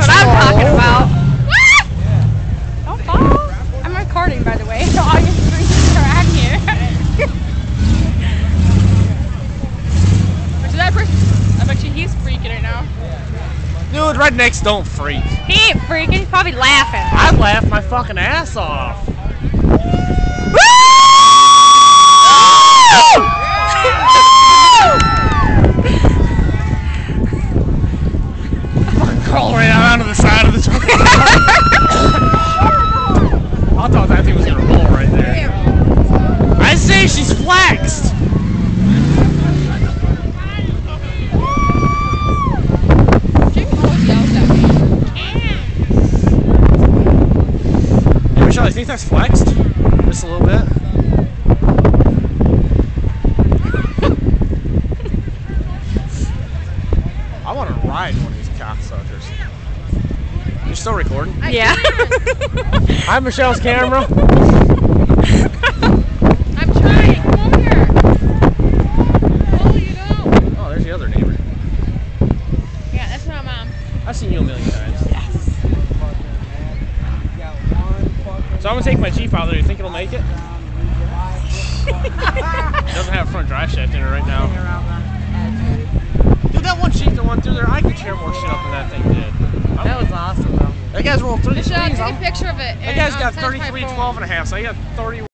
what I'm talking about. Don't fall. I'm recording, by the way, so all your screens are out here. But to that person, I bet you he's freaking right now. Dude, rednecks don't freak. He ain't freaking. He's probably laughing. I laughed my fucking ass off. Crawl right out onto the side of the truck. I thought that thing was gonna roll right there. I say she's flexed. Hey Michelle, you think that's flexed? Just a little bit. I want to ride one of these cocksuckers. You're still recording? Yeah. Hi, Michelle's camera. I'm trying. Come over here. Oh, you know. Oh, there's the other neighbor. Yeah, that's my mom. I've seen you a million times. Yes. So I'm gonna take my Jeep out there. You think it'll make it? It doesn't have a front drive shaft in it right now. Dude, that one Jeep that went through there, I could tear more shit up than that thing did. That was awesome, though. That guy's rolling 30. Michelle, take a picture of it. That guy's got 33, 12 and a half, so I got 31.